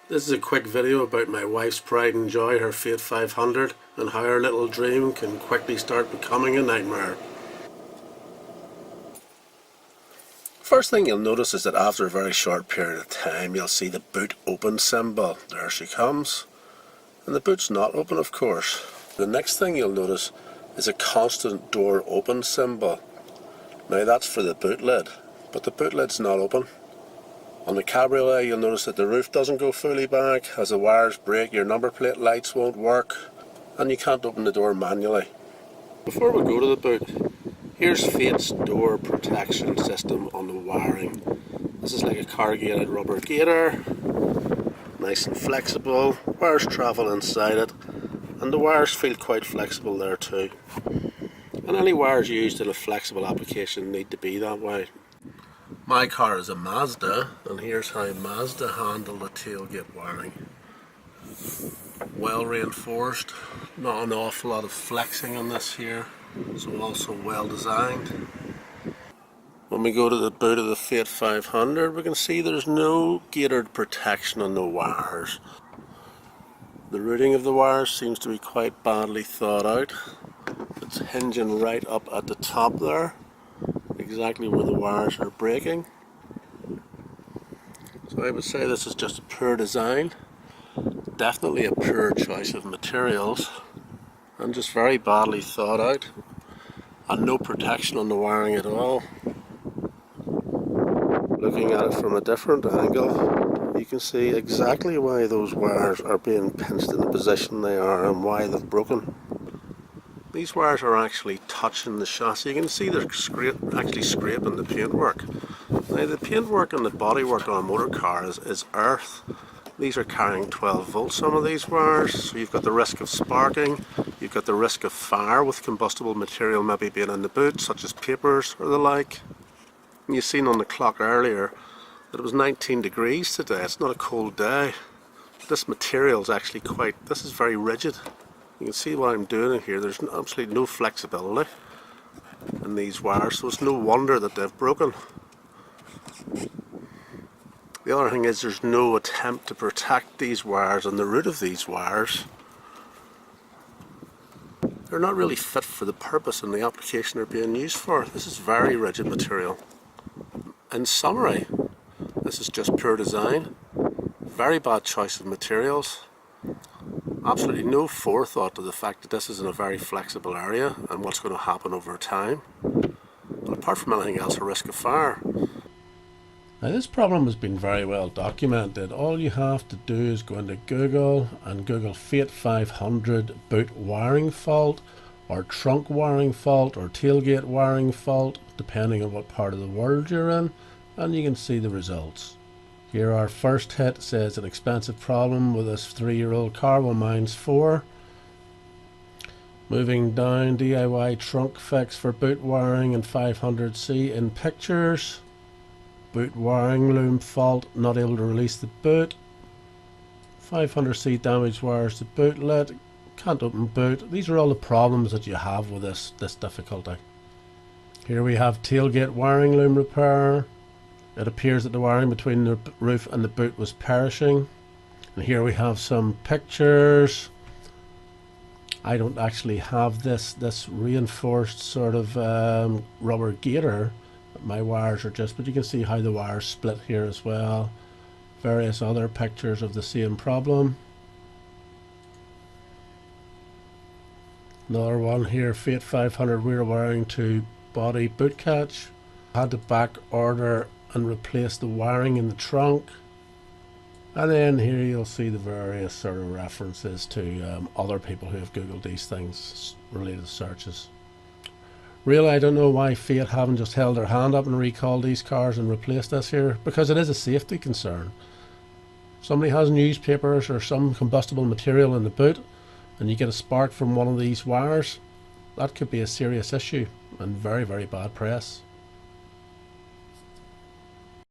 This is a quick video about my wife's pride and joy, her Fiat 500, and how her little dream can quickly start becoming a nightmare. First thing you'll notice is that after a very short period of time you'll see the boot open symbol. There she comes. And the boot's not open, of course. The next thing you'll notice is a constant door open symbol. Now that's for the boot lid, but the boot lid's not open. On the cabriolet you'll notice that the roof doesn't go fully back. As the wires break, your number plate lights won't work, and you can't open the door manually. Before we go to the boot, here's Fiat's door protection system on the wiring. This is like a corrugated rubber gator, nice and flexible. Wires travel inside it, and the wires feel quite flexible there too. And any wires used in a flexible application need to be that way. My car is a Mazda, and here's how Mazda handle the tailgate wiring. Well reinforced, not an awful lot of flexing on this here, so also well designed. When we go to the boot of the Fiat 500, we can see there's no gated protection on the wires. The routing of the wires seems to be quite badly thought out. It's hinging right up at the top there, exactly where the wires are breaking. So I would say this is just a poor design, definitely a poor choice of materials, and just very badly thought out, and no protection on the wiring at all. Looking at it from a different angle, you can see exactly why those wires are being pinched in the position they are and why they've broken. These wires are actually touching the chassis. You can see they're actually scraping the paintwork. Now the paintwork and the bodywork on a motor car is earth. These are carrying 12 volts, some of these wires, so you've got the risk of sparking, you've got the risk of fire with combustible material maybe being in the boot, such as papers or the like. And you've seen on the clock earlier that it was 19 degrees today. It's not a cold day. This material is actually this is very rigid. You can see what I'm doing in here. There's absolutely no flexibility in these wires, so it's no wonder that they've broken. The other thing is there's no attempt to protect these wires and the root of these wires. They're not really fit for the purpose and the application they're being used for. This is very rigid material. In summary, this is just poor design, very bad choice of materials, absolutely no forethought to the fact that this is in a very flexible area and what's going to happen over time. But apart from anything else, a risk of fire. Now this problem has been very well documented. All you have to do is go into Google and Google Fiat 500 boot wiring fault, or trunk wiring fault, or tailgate wiring fault, depending on what part of the world you're in, and you can see the results. Here our first hit says an expensive problem with this 3-year-old car, well mine's 4. Moving down, DIY trunk fix for boot wiring and 500C in pictures. Boot wiring loom fault, not able to release the boot. 500C damaged wires to boot lid, can't open boot. These are all the problems that you have with this difficulty. Here we have tailgate wiring loom repair. It appears that the wiring between the roof and the boot was perishing. And here we have some pictures. I don't actually have this reinforced sort of rubber gator. My wires are just, but you can see how the wires split here as well. Various other pictures of the same problem. Another one here, Fiat 500 rear wiring to body boot catch. Had to back order and replace the wiring in the trunk. And then here you'll see the various sort of references to other people who have googled these things, related searches. Really, I don't know why Fiat haven't just held their hand up and recalled these cars and replaced this here, because it is a safety concern. If somebody has newspapers or some combustible material in the boot and you get a spark from one of these wires, that could be a serious issue and very, very bad press.